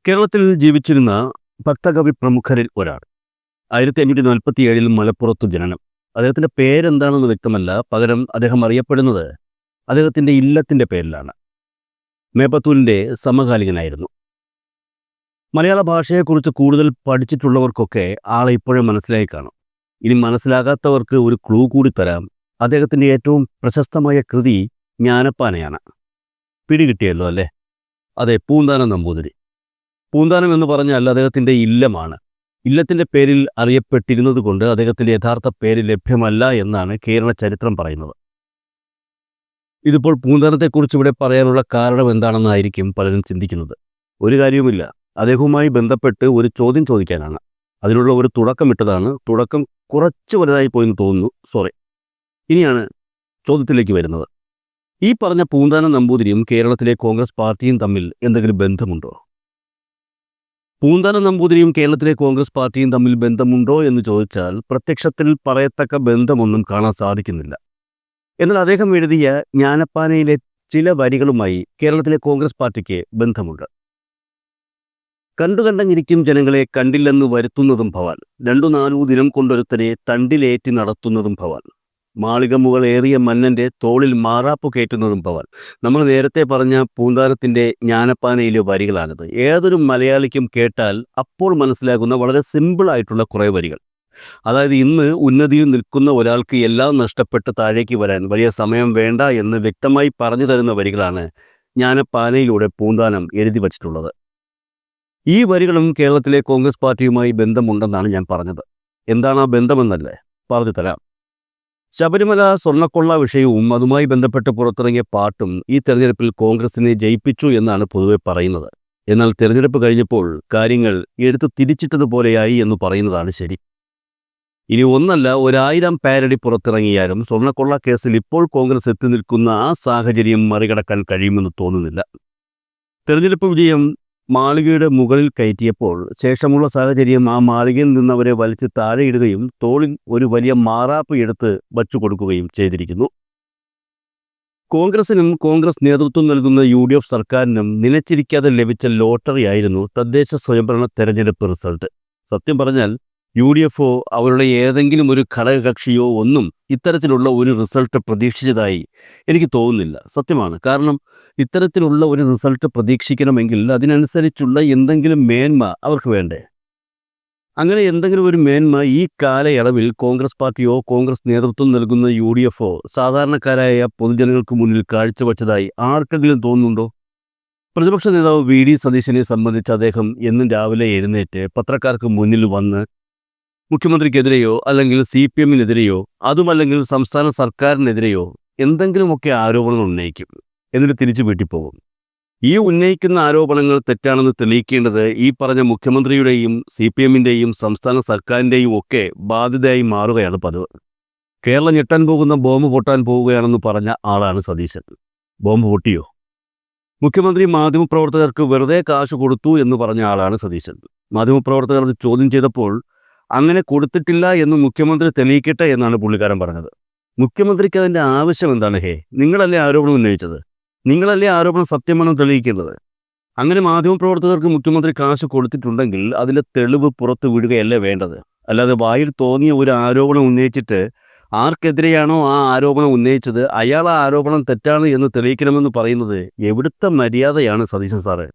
കേരളത്തിൽ ജീവിച്ചിരുന്ന ഭക്തകവി പ്രമുഖരിൽ ഒരാൾ. 1547 മലപ്പുറത്തു ജനനം. അദ്ദേഹത്തിൻ്റെ പേരെന്താണെന്ന് വ്യക്തമല്ല. പകരം അദ്ദേഹം അറിയപ്പെടുന്നത് അദ്ദേഹത്തിൻ്റെ ഇല്ലത്തിൻ്റെ പേരിലാണ്. മേപ്പത്തൂരിൻ്റെ സമകാലികനായിരുന്നു. മലയാള ഭാഷയെക്കുറിച്ച് കൂടുതൽ പഠിച്ചിട്ടുള്ളവർക്കൊക്കെ ആളെ ഇപ്പോഴേ മനസ്സിലായി കാണും. ഇനി മനസ്സിലാകാത്തവർക്ക് ഒരു ക്ലൂ കൂടി തരാം. അദ്ദേഹത്തിൻ്റെ ഏറ്റവും പ്രശസ്തമായ കൃതി ജ്ഞാനപ്പാനയാണ്. പിടികിട്ടിയല്ലോ അല്ലേ? അതെ, പൂന്താനം നമ്പൂതിരി. പൂന്താനം എന്ന് പറഞ്ഞാൽ അദ്ദേഹത്തിൻ്റെ ഇല്ലമാണ്. ഇല്ലത്തിൻ്റെ പേരിൽ അറിയപ്പെട്ടിരുന്നത് കൊണ്ട് അദ്ദേഹത്തിൻ്റെ യഥാർത്ഥ പേര് ലഭ്യമല്ല എന്നാണ് കേരള ചരിത്രം പറയുന്നത്. ഇതിപ്പോൾ പൂന്താനത്തെക്കുറിച്ച് ഇവിടെ പറയാനുള്ള കാരണം എന്താണെന്നായിരിക്കും പലരും ചിന്തിക്കുന്നത്. ഒരു കാര്യവുമില്ല, അദ്ദേഹവുമായി ബന്ധപ്പെട്ട് ഒരു ചോദ്യം ചോദിക്കാനാണ്. അതിനുള്ള ഒരു തുടക്കമിട്ടതാണ്. തുടക്കം കുറച്ച് വലുതായി പോയെന്ന് തോന്നുന്നു. സോറി. ഇനിയാണ് ചോദ്യത്തിലേക്ക് വരുന്നത്. ഈ പറഞ്ഞ പൂന്താനം നമ്പൂതിരിയും കേരളത്തിലെ കോൺഗ്രസ് പാർട്ടിയും തമ്മിൽ എന്തെങ്കിലും ബന്ധമുണ്ടോ? പൂന്താനം നമ്പൂതിരിയും കേരളത്തിലെ കോൺഗ്രസ് പാർട്ടിയും തമ്മിൽ ബന്ധമുണ്ടോ എന്ന് ചോദിച്ചാൽ പ്രത്യക്ഷത്തിൽ പറയത്തക്ക ബന്ധമൊന്നും കാണാൻ സാധിക്കുന്നില്ല. എന്നാൽ അദ്ദേഹം എഴുതിയ ജ്ഞാനപ്പാനയിലെ ചില വരികളുമായി കേരളത്തിലെ കോൺഗ്രസ് പാർട്ടിക്ക് ബന്ധമുണ്ട്. കണ്ടുകണ്ടങ്ങിരിക്കും ജനങ്ങളെ കണ്ടില്ലെന്ന് വരുത്തുന്നതും ഭവാൻ, 2-4 ദിനം കൊണ്ടൊരുത്തനെ തണ്ടിലേറ്റി നടത്തുന്നതും ഭവാൻ, മാളികമുകൾ ഏറിയ മന്നൻ്റെ തോളിൽ മാറാപ്പു കയറ്റുന്നതും ഭവാൻ. നമ്മൾ നേരത്തെ പറഞ്ഞ പൂന്താനത്തിൻ്റെ ജ്ഞാനപ്പാനയിലെ വരികളാണിത്. ഏതൊരു മലയാളിക്കും കേട്ടാൽ അപ്പോൾ മനസ്സിലാകുന്ന വളരെ സിമ്പിളായിട്ടുള്ള കുറേ വരികൾ. അതായത് ഇന്ന് ഉന്നതിയിൽ നിൽക്കുന്ന ഒരാൾക്ക് എല്ലാം നഷ്ടപ്പെട്ട് താഴേക്ക് വരാൻ വലിയ സമയം വേണ്ട എന്ന് വ്യക്തമായി പറഞ്ഞു തരുന്ന വരികളാണ് ജ്ഞാനപ്പാനയിലൂടെ പൂന്താനം എഴുതി വച്ചിട്ടുള്ളത്. ഈ വരികളും കേരളത്തിലെ കോൺഗ്രസ് പാർട്ടിയുമായി ബന്ധമുണ്ടെന്നാണ് ഞാൻ പറഞ്ഞത്. എന്താണ് ആ ബന്ധമെന്നല്ലേ പറഞ്ഞു തരാം. ശബരിമല സ്വർണ്ണക്കൊള്ള വിഷയവും അതുമായി ബന്ധപ്പെട്ട് പുറത്തിറങ്ങിയ പാട്ടും ഈ തെരഞ്ഞെടുപ്പിൽ കോൺഗ്രസിനെ ജയിപ്പിച്ചു എന്നാണ് പൊതുവെ പറയുന്നത്. എന്നാൽ തെരഞ്ഞെടുപ്പ് കഴിഞ്ഞപ്പോൾ കാര്യങ്ങൾ എടുത്തു തിരിച്ചിട്ടതുപോലെയായി എന്ന് പറയുന്നതാണ് ശരി. ഇനി ഒന്നല്ല, 1000 പാരഡി പുറത്തിറങ്ങിയാലും സ്വർണ്ണക്കൊള്ള കേസിൽ ഇപ്പോൾ കോൺഗ്രസ് എത്തി നിൽക്കുന്ന ആ സാഹചര്യം മറികടക്കാൻ കഴിയുമെന്ന് തോന്നുന്നില്ല. തെരഞ്ഞെടുപ്പ് വിജയം മാളികയുടെ മുകളിൽ കയറ്റിയപ്പോൾ ശേഷമുള്ള സാഹചര്യം ആ മാളികയിൽ നിന്നവരെ വലിച്ച് താഴെയിടുകയും തോളിൽ ഒരു വലിയ മാറാപ്പ് എടുത്ത് വച്ചു കൊടുക്കുകയും ചെയ്തിരിക്കുന്നു. കോൺഗ്രസിനും കോൺഗ്രസ് നേതൃത്വം നൽകുന്ന UDF സർക്കാരിനും നിലച്ചിരിക്കാതെ ലഭിച്ച ലോട്ടറി ആയിരുന്നു തദ്ദേശ സ്വയംഭരണ തെരഞ്ഞെടുപ്പ് റിസൾട്ട്. സത്യം പറഞ്ഞാൽ UDFോ അവരുടെ ഏതെങ്കിലും ഒരു ഘടകകക്ഷിയോ ഒന്നും ഇത്തരത്തിലുള്ള ഒരു റിസൾട്ട് പ്രതീക്ഷിച്ചതായി എനിക്ക് തോന്നുന്നില്ല. സത്യമാണ്. കാരണം ഇത്തരത്തിലുള്ള ഒരു റിസൾട്ട് പ്രതീക്ഷിക്കണമെങ്കിൽ അതിനനുസരിച്ചുള്ള എന്തെങ്കിലും മേന്മ അവർക്ക് വേണ്ടേ? അങ്ങനെ എന്തെങ്കിലും ഒരു മേന്മ ഈ കാലയളവിൽ കോൺഗ്രസ് പാർട്ടിയോ കോൺഗ്രസ് നേതൃത്വം നൽകുന്ന UDFോ സാധാരണക്കാരായ പൊതുജനങ്ങൾക്ക് മുന്നിൽ കാഴ്ചവെച്ചതായി ആർക്കെങ്കിലും തോന്നുന്നുണ്ടോ? പ്രതിപക്ഷ നേതാവ് VD സതീശനെ സംബന്ധിച്ച് അദ്ദേഹം എന്നും രാവിലെ എഴുന്നേറ്റ് പത്രക്കാർക്ക് മുന്നിൽ വന്ന് മുഖ്യമന്ത്രിക്കെതിരെയോ അല്ലെങ്കിൽ CPMനെതിരെയോ അതുമല്ലെങ്കിൽ സംസ്ഥാന സർക്കാരിനെതിരെയോ എന്തെങ്കിലുമൊക്കെ ആരോപണങ്ങൾ ഉന്നയിക്കും. എന്നിട്ട് തിരിച്ചു വീട്ടിൽ പോകും. ഈ ഉന്നയിക്കുന്ന ആരോപണങ്ങൾ തെറ്റാണെന്ന് തെളിയിക്കേണ്ടത് ഈ പറഞ്ഞ മുഖ്യമന്ത്രിയുടെയും CPMൻ്റെയും സംസ്ഥാന സർക്കാരിൻ്റെയും ഒക്കെ ബാധ്യതയായി മാറുകയാണ് പതിവ്. കേരളം ഞെട്ടാൻ പോകുന്ന ബോംബ് പൊട്ടാൻ പോവുകയാണെന്ന് പറഞ്ഞ ആളാണ് സതീശൻ. ബോംബ് പൊട്ടിയോ? മുഖ്യമന്ത്രി മാധ്യമപ്രവർത്തകർക്ക് വെറുതെ കാശ് കൊടുത്തു എന്ന് പറഞ്ഞ ആളാണ് സതീശൻ. മാധ്യമപ്രവർത്തകർ അത് ചോദ്യം ചെയ്തപ്പോൾ അങ്ങനെ കൊടുത്തിട്ടില്ല എന്ന് മുഖ്യമന്ത്രി തെളിയിക്കട്ടെ എന്നാണ് പുള്ളിക്കാരൻ പറഞ്ഞത്. മുഖ്യമന്ത്രിക്ക് അതിൻ്റെ ആവശ്യം എന്താണ്? നിങ്ങളല്ലേ ആരോപണം ഉന്നയിച്ചത്? നിങ്ങളല്ലേ ആരോപണം സത്യമെന്ന് തെളിയിക്കേണ്ടത്? അങ്ങനെ മാധ്യമപ്രവർത്തകർക്ക് മുഖ്യമന്ത്രി കാശ് കൊടുത്തിട്ടുണ്ടെങ്കിൽ അതിൻ്റെ തെളിവ് പുറത്തു വിടുകയല്ലേ വേണ്ടത്? അല്ലാതെ വായിൽ തോന്നിയ ഒരു ആരോപണം ഉന്നയിച്ചിട്ട് ആർക്കെതിരെയാണോ ആ ആരോപണം ഉന്നയിച്ചത് അയാൾ ആ ആരോപണം തെറ്റാണ് എന്ന് തെളിയിക്കണമെന്ന് പറയുന്നത് എവിടുത്തെ മര്യാദയാണ് സതീശൻ സാറ്?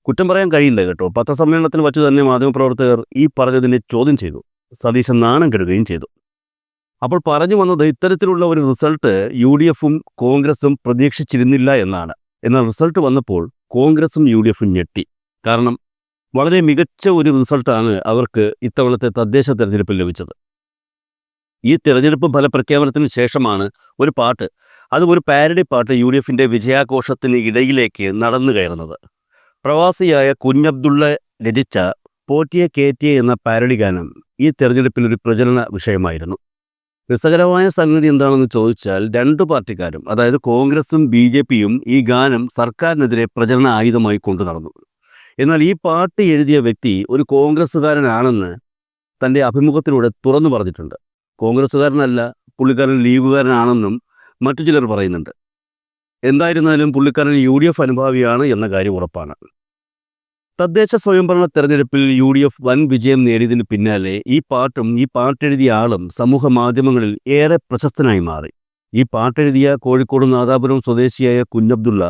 കുറ്റം പറയാൻ കഴിയില്ല കേട്ടോ. പത്രസമ്മേളനത്തിൽ വച്ച് തന്നെ മാധ്യമപ്രവർത്തകർ ഈ പറഞ്ഞതിനെ ചോദ്യം ചെയ്തു. സതീശൻ നാണം കെടുകയും ചെയ്തു. അപ്പോൾ പറഞ്ഞു വന്നത് ഇത്തരത്തിലുള്ള ഒരു റിസൾട്ട് UDFും കോൺഗ്രസും പ്രതീക്ഷിച്ചിരുന്നില്ല എന്നാണ്. എന്നാൽ റിസൾട്ട് വന്നപ്പോൾ കോൺഗ്രസും UDFും ഞെട്ടി. കാരണം വളരെ മികച്ച ഒരു റിസൾട്ടാണ് അവർക്ക് ഇത്തവണത്തെ തദ്ദേശ തെരഞ്ഞെടുപ്പിൽ ലഭിച്ചത്. ഈ തെരഞ്ഞെടുപ്പ് ഫലപ്രഖ്യാപനത്തിന് ശേഷമാണ് ഒരു പാട്ട്, അതും ഒരു പാരഡി പാട്ട് UDFിൻ്റെ വിജയാഘോഷത്തിന് ഇടയിലേക്ക് നടന്നു കയറുന്നത്. പ്രവാസിയായ കുഞ്ഞബ്ദുള്ള രചിച്ച പോറ്റിയെ കേറ്റിയെ എന്ന പാരഡി ഗാനം ഈ തെരഞ്ഞെടുപ്പിൽ ഒരു പ്രചരണ വിഷയമായിരുന്നു. രസകരമായ സംഗതി എന്താണെന്ന് ചോദിച്ചാൽ 2 പാർട്ടിക്കാരും, അതായത് കോൺഗ്രസും BJPയും ഈ ഗാനം സർക്കാരിനെതിരെ പ്രചരണ ആയുധമായി കൊണ്ടു നടന്നു. എന്നാൽ ഈ പാട്ട് എഴുതിയ വ്യക്തി ഒരു കോൺഗ്രസ്സുകാരനാണെന്ന് തൻ്റെ അഭിമുഖത്തിലൂടെ തുറന്നു പറഞ്ഞിട്ടുണ്ട്. കോൺഗ്രസ്സുകാരനല്ല, പുള്ളിക്കാരൻ ലീഗുകാരനാണെന്നും മറ്റു ചിലർ പറയുന്നുണ്ട്. എന്തായിരുന്നാലും പുള്ളിക്കാരൻ UDF അനുഭാവിയാണ് എന്ന കാര്യം ഉറപ്പാണ്. തദ്ദേശ സ്വയംഭരണ തെരഞ്ഞെടുപ്പിൽ UDF വൻ വിജയം നേടിയതിന് പിന്നാലെ ഈ പാട്ടും ഈ പാട്ടെഴുതിയ ആളും സമൂഹ മാധ്യമങ്ങളിൽ ഏറെ പ്രശസ്തനായി മാറി. ഈ പാട്ടെഴുതിയ കോഴിക്കോട് നാദാപുരം സ്വദേശിയായ കുഞ്ഞബ്ദുള്ള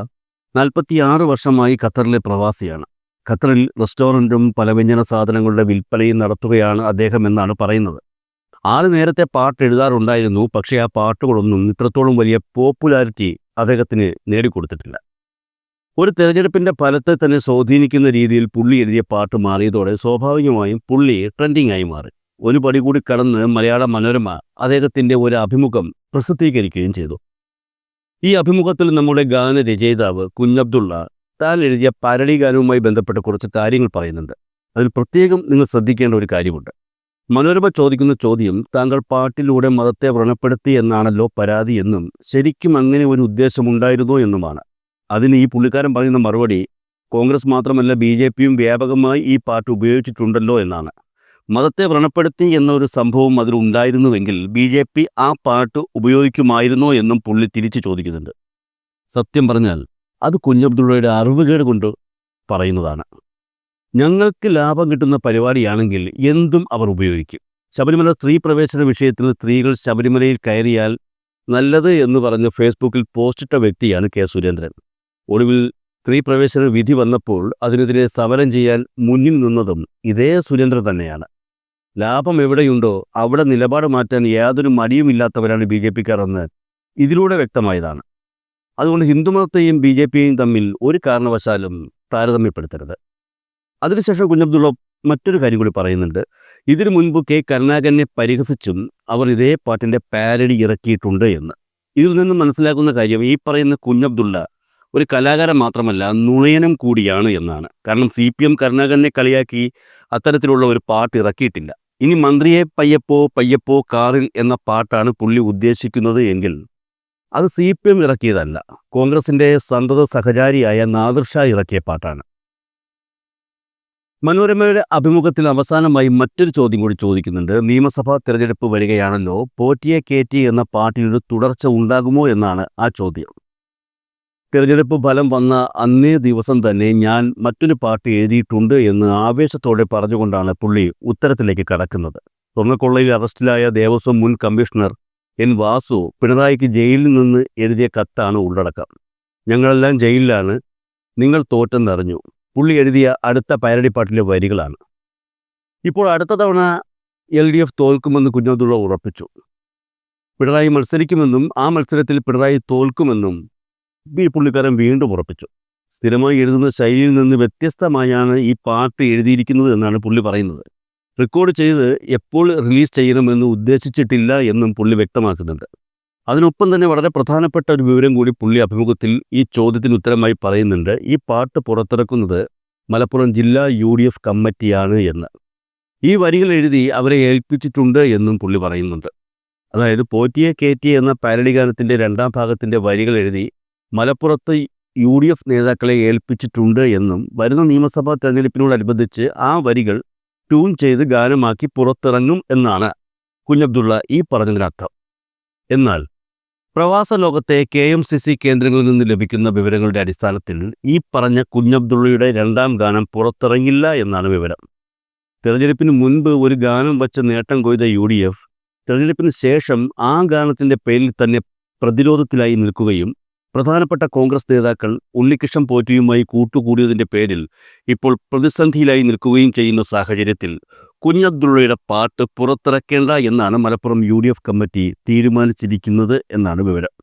46 വർഷമായി ഖത്തറിലെ പ്രവാസിയാണ്. ഖത്തറിൽ റെസ്റ്റോറൻറ്റും പലവ്യഞ്ജന സാധനങ്ങളുടെ വിൽപ്പനയും നടത്തുകയാണ് അദ്ദേഹം എന്നാണ് പറയുന്നത്. ആള് നേരത്തെ പാട്ടെഴുതാറുണ്ടായിരുന്നു. പക്ഷേ ആ പാട്ടുകളൊന്നും ഇത്രത്തോളം വലിയ പോപ്പുലാരിറ്റി അദ്ദേഹത്തിന് നേടിക്കൊടുത്തിട്ടില്ല. ഒരു തെരഞ്ഞെടുപ്പിൻ്റെ ഫലത്തെ തന്നെ സ്വാധീനിക്കുന്ന രീതിയിൽ പുള്ളി എഴുതിയ പാട്ട് മാറിയതോടെ സ്വാഭാവികമായും പുള്ളി ട്രെൻഡിംഗ് ആയി മാറി. ഒരു പടി കൂടി കടന്ന് മലയാള മനോരമ അദ്ദേഹത്തിൻ്റെ ഒരു അഭിമുഖം പ്രസിദ്ധീകരിക്കുകയും ചെയ്തു. ഈ അഭിമുഖത്തിൽ നമ്മുടെ ഗാനരചയിതാവ് കുഞ്ഞബ്ദുള്ള താൻ എഴുതിയ പാരഡി ഗാനവുമായി ബന്ധപ്പെട്ട കുറച്ച് കാര്യങ്ങൾ പറയുന്നുണ്ട്. അതിൽ പ്രത്യേകം നിങ്ങൾ ശ്രദ്ധിക്കേണ്ട ഒരു കാര്യമുണ്ട്. മനോരമ ചോദിക്കുന്ന ചോദ്യം, താങ്കൾ പാട്ടിലൂടെ മതത്തെ വ്രണപ്പെടുത്തി എന്നാണല്ലോ പരാതി എന്നും ശരിക്കും അങ്ങനെ ഒരു ഉദ്ദേശമുണ്ടായിരുന്നോ എന്നുമാണ്. അതിന് ഈ പുള്ളിക്കാരൻ പറയുന്ന മറുപടി, കോൺഗ്രസ് മാത്രമല്ല BJPയും വ്യാപകമായി ഈ പാട്ട് ഉപയോഗിച്ചിട്ടുണ്ടല്ലോ എന്നാണ്. മതത്തെ വ്രണപ്പെടുത്തി എന്നൊരു സംഭവം അതിലുണ്ടായിരുന്നുവെങ്കിൽ BJP ആ പാട്ട് ഉപയോഗിക്കുമായിരുന്നോ എന്നും പുള്ളി തിരിച്ചു ചോദിക്കുന്നുണ്ട്. സത്യം പറഞ്ഞാൽ അത് കുഞ്ഞബ്ദുള്ളയുടെ അറിവുകേട് കൊണ്ട് പറയുന്നതാണ്. ഞങ്ങൾക്ക് ലാഭം കിട്ടുന്ന പരിപാടിയാണെങ്കിൽ എന്തും അവർ ഉപയോഗിക്കും. ശബരിമല സ്ത്രീ പ്രവേശന വിഷയത്തിൽ സ്ത്രീകൾ ശബരിമലയിൽ കയറിയാൽ നല്ലത് എന്ന് പറഞ്ഞ് ഫേസ്ബുക്കിൽ പോസ്റ്റിട്ട വ്യക്തിയാണ് K. സുരേന്ദ്രൻ. ഒടുവിൽ സ്ത്രീ പ്രവേശന വിധി വന്നപ്പോൾ അതിനെതിരെ സമരം ചെയ്യാൻ മുന്നിൽ നിന്നതും ഇതേ സുരേന്ദ്രൻ തന്നെയാണ്. ലാഭം എവിടെയുണ്ടോ അവിടെ നിലപാട് മാറ്റാൻ യാതൊരു മടിയുമില്ലാത്തവരാണ് BJPക്കാർ എന്ന് ഇതിലൂടെ വ്യക്തമായതാണ്. അതുകൊണ്ട് ഹിന്ദുമതത്തെയും BJPയെയും തമ്മിൽ ഒരു കാരണവശാലും താരതമ്യപ്പെടുത്തരുത്. അതിനുശേഷം കുഞ്ഞബ്ദുള്ള മറ്റൊരു കാര്യം കൂടി പറയുന്നുണ്ട്. ഇതിനു മുൻപ് K. കരുണാകരനെ പരിഹസിച്ചും അവർ ഇതേ പാട്ടിൻ്റെ പാരഡി ഇറക്കിയിട്ടുണ്ട് എന്ന്. ഇതിൽ നിന്നും മനസ്സിലാക്കുന്ന കാര്യം, ഈ പറയുന്ന കുഞ്ഞബ്ദുള്ള ഒരു കലാകാരൻ മാത്രമല്ല നുണയനും കൂടിയാണ് എന്നാണ്. കാരണം CPM കരുണാകരനെ കളിയാക്കി അത്തരത്തിലുള്ള ഒരു പാട്ട് ഇറക്കിയിട്ടില്ല. ഇനി മന്ത്രിയെ പയ്യപ്പോ പയ്യപ്പോ കാറിൽ എന്ന പാട്ടാണ് പുള്ളി ഉദ്ദേശിക്കുന്നത് എങ്കിൽ അത് CPM ഇറക്കിയതല്ല, കോൺഗ്രസിൻ്റെ സന്തത സഹചാരിയായ നാദിർ ഷാ ഇറക്കിയ പാട്ടാണ്. മനോരമയുടെ അഭിമുഖത്തിൽ അവസാനമായി മറ്റൊരു ചോദ്യം കൂടി ചോദിക്കുന്നുണ്ട്. നിയമസഭാ തിരഞ്ഞെടുപ്പ് വരികയാണല്ലോ, പോറ്റിയെ കേറ്റി എന്ന പാട്ടിനൊരു തുടർച്ച ഉണ്ടാകുമോ എന്നാണ് ആ ചോദ്യം. തിരഞ്ഞെടുപ്പ് ഫലം വന്ന അന്നേ ദിവസം തന്നെ ഞാൻ മറ്റൊരു പാട്ട് എഴുതിയിട്ടുണ്ട് എന്ന് ആവേശത്തോടെ പറഞ്ഞുകൊണ്ടാണ് പുള്ളി ഉത്തരത്തിലേക്ക് കടക്കുന്നത്. സ്വർണ്ണക്കൊള്ളയിൽ അറസ്റ്റിലായ ദേവസ്വം മുൻ കമ്മീഷണർ N. വാസു പിണറായിക്ക് ജയിലിൽ നിന്ന് എഴുതിയ കത്താണ് ഉള്ളടക്കം. ഞങ്ങളെല്ലാം ജയിലിലാണ്, നിങ്ങൾ തോറ്റെന്നറിഞ്ഞു. പുള്ളി എഴുതിയ അടുത്ത പാരഡി പാട്ടിലെ വരികളാണ്. ഇപ്പോൾ അടുത്ത തവണ LDF തോൽക്കുമെന്ന് കുഞ്ഞബ്ദുള്ള ഉറപ്പിച്ചു. പിണറായി മത്സരിക്കുമെന്നും ആ മത്സരത്തിൽ പിണറായി തോൽക്കുമെന്നും ഈ പുള്ളിക്കാരൻ വീണ്ടും ഉറപ്പിച്ചു. സ്ഥിരമായി എഴുതുന്ന ശൈലിയിൽ നിന്ന് വ്യത്യസ്തമായാണ് ഈ പാട്ട് എഴുതിയിരിക്കുന്നത് എന്നാണ് പുള്ളി പറയുന്നത്. റെക്കോർഡ് ചെയ്ത് എപ്പോൾ റിലീസ് ചെയ്യണമെന്ന് ഉദ്ദേശിച്ചിട്ടില്ല എന്നും പുള്ളി വ്യക്തമാക്കുന്നുണ്ട്. അതിനൊപ്പം തന്നെ വളരെ പ്രധാനപ്പെട്ട ഒരു വിവരം കൂടി പുള്ളി അഭിമുഖത്തിൽ ഈ ചോദ്യത്തിന് ഉത്തരമായി പറയുന്നുണ്ട്. ഈ പാട്ട് പുറത്തിറക്കുന്നത് മലപ്പുറം ജില്ലാ UDF കമ്മിറ്റിയാണ് എന്ന്. ഈ വരികൾ എഴുതി അവരെ ഏൽപ്പിച്ചിട്ടുണ്ട് എന്നും പുള്ളി പറയുന്നുണ്ട്. അതായത് പോറ്റിയെ കേറ്റി എന്ന പാരഡി ഗാനത്തിൻ്റെ രണ്ടാം ഭാഗത്തിൻ്റെ വരികൾ എഴുതി മലപ്പുറത്ത് UDF നേതാക്കളെ ഏൽപ്പിച്ചിട്ടുണ്ട് എന്നും വരുന്ന നിയമസഭാ തെരഞ്ഞെടുപ്പിനോടനുബന്ധിച്ച് ആ വരികൾ ട്യൂൺ ചെയ്ത് ഗാനമാക്കി പുറത്തിറങ്ങും എന്നാണ് കുഞ്ഞബ്ദുള്ള ഈ പറഞ്ഞതിനർത്ഥം. എന്നാൽ പ്രവാസ ലോകത്തെ KMCC കേന്ദ്രങ്ങളിൽ നിന്ന് ലഭിക്കുന്ന വിവരങ്ങളുടെ അടിസ്ഥാനത്തിൽ ഈ പറഞ്ഞ കുഞ്ഞബ്ദുള്ളയുടെ രണ്ടാം ഗാനം പുറത്തിറങ്ങില്ല എന്നാണ് വിവരം. തെരഞ്ഞെടുപ്പിന് മുൻപ് ഒരു ഗാനം വച്ച് നേട്ടം കൊയ്ത UDF തെരഞ്ഞെടുപ്പിന് ശേഷം ആ ഗാനത്തിൻ്റെ പേരിൽ തന്നെ പ്രതിരോധത്തിലായി നിൽക്കുകയും പ്രധാനപ്പെട്ട കോൺഗ്രസ് നേതാക്കൾ ഉണ്ണികൃഷ്ണൻ പോറ്റിയുമായി കൂട്ടുകൂടിയതിൻ്റെ പേരിൽ ഇപ്പോൾ പ്രതിസന്ധിയിലായി നിൽക്കുകയും ചെയ്യുന്ന സാഹചര്യത്തിൽ കുഞ്ഞബ്ദുള്ളയുടെ പാട്ട് പുറത്തിറക്കേണ്ട എന്നാണ് മലപ്പുറം UDF കമ്മിറ്റി തീരുമാനിച്ചിരിക്കുന്നത് എന്നാണ് വിവരം.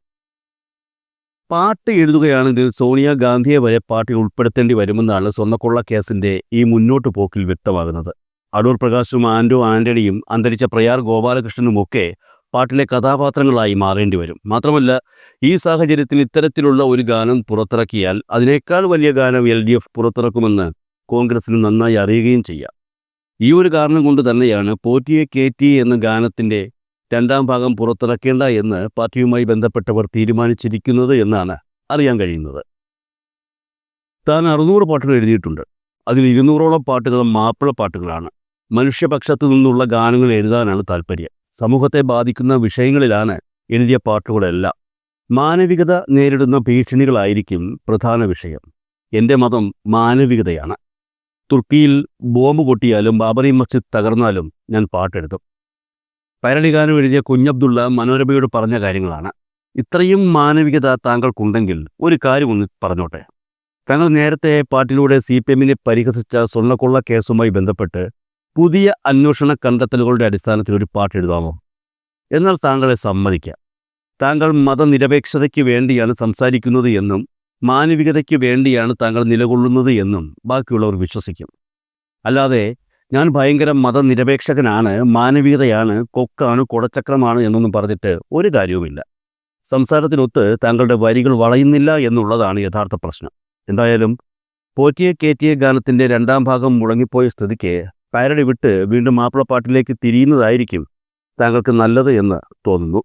പാട്ട് എഴുതുകയാണെങ്കിൽ സോണിയാഗാന്ധിയെ വരെ പാട്ടിൽ ഉൾപ്പെടുത്തേണ്ടി വരുമെന്നാണ് സ്വർണ്ണക്കൊള്ള കേസിൻ്റെ ഈ മുന്നോട്ട് പോക്കിൽ വ്യക്തമാകുന്നത്. അടൂർ പ്രകാശും ആൻഡോ ആൻ്റണിയും അന്തരിച്ച പ്രയാർ ഗോപാലകൃഷ്ണനുമൊക്കെ പാട്ടിലെ കഥാപാത്രങ്ങളായി മാറേണ്ടി വരും. മാത്രമല്ല, ഈ സാഹചര്യത്തിൽ ഇത്തരത്തിലുള്ള ഒരു ഗാനം പുറത്തിറക്കിയാൽ അതിനേക്കാൾ വലിയ ഗാനം LDF പുറത്തിറക്കുമെന്ന് കോൺഗ്രസിന് നന്നായി അറിയുകയും ചെയ്യാം. ഈ ഒരു കാരണം കൊണ്ട് തന്നെയാണ് പോറ്റിയെ കേറ്റി എന്ന ഗാനത്തിൻ്റെ രണ്ടാം ഭാഗം പുറത്തിറക്കേണ്ട എന്ന് പാർട്ടിയുമായി ബന്ധപ്പെട്ടവർ തീരുമാനിച്ചിരിക്കുന്നത് എന്നാണ് അറിയാൻ കഴിയുന്നത്. താൻ 600 പാട്ടുകൾ എഴുതിയിട്ടുണ്ട്. അതിൽ 200ഓളം പാട്ടുകൾ മാപ്പിള പാട്ടുകളാണ്. മനുഷ്യപക്ഷത്തു നിന്നുള്ള ഗാനങ്ങൾ എഴുതാനാണ് താല്പര്യം. സമൂഹത്തെ ബാധിക്കുന്ന വിഷയങ്ങളിലാണ് എഴുതിയ പാട്ടുകളെല്ലാം. മാനവികത നേരിടുന്ന ഭീഷണികളായിരിക്കും പ്രധാന വിഷയം. എൻ്റെ മതം മാനവികതയാണ്. തുർക്കിയിൽ ബോംബ് പൊട്ടിയാലും ബാബറി മസ്ജിദ് തകർന്നാലും ഞാൻ പാട്ടെടുത്തു. പൈരളികാരൻ എഴുതിയ കുഞ്ഞബ്ദുള്ള മനോരമയോട് പറഞ്ഞ കാര്യങ്ങളാണ്. ഇത്രയും മാനവികത താങ്കൾക്കുണ്ടെങ്കിൽ ഒരു കാര്യം ഒന്ന് പറഞ്ഞോട്ടെ. താങ്കൾ നേരത്തെ പാട്ടിലൂടെ CPM-നെ പരിഹസിച്ച സ്വർണ്ണക്കൊള്ള കേസുമായി ബന്ധപ്പെട്ട് പുതിയ അന്വേഷണ കണ്ടെത്തലുകളുടെ അടിസ്ഥാനത്തിൽ ഒരു പാട്ട് എഴുതാമോ? എന്നാൽ താങ്കളെ സമ്മതിക്കാം. താങ്കൾ മതനിരപേക്ഷതയ്ക്ക് വേണ്ടിയാണ് സംസാരിക്കുന്നത് എന്നും മാനവികതയ്ക്ക് വേണ്ടിയാണ് താങ്കൾ നിലകൊള്ളുന്നത് എന്നും ബാക്കിയുള്ളവർ വിശ്വസിക്കും. അല്ലാതെ ഞാൻ ഭയങ്കര മതനിരപേക്ഷകനാണ്, മാനവികതയാണ്, കൊക്കാണ്, കുടച്ചക്രമാണ് എന്നൊന്നും പറഞ്ഞിട്ട് ഒരു കാര്യവുമില്ല. സംസാരത്തിനൊത്ത് താങ്കളുടെ വരികൾ വളയുന്നില്ല എന്നുള്ളതാണ് യഥാർത്ഥ പ്രശ്നം. എന്തായാലും പോറ്റിയെ കേറ്റിയ ഗാനത്തിൻ്റെ 2ാം ഭാഗം മുടങ്ങിപ്പോയ സ്ഥിതിക്ക് പാരഡി വിട്ട് വീണ്ടും മാപ്പിളപ്പാട്ടിലേക്ക് തിരിയുന്നതായിരിക്കും താങ്കൾക്ക് നല്ലത് എന്ന് തോന്നുന്നു.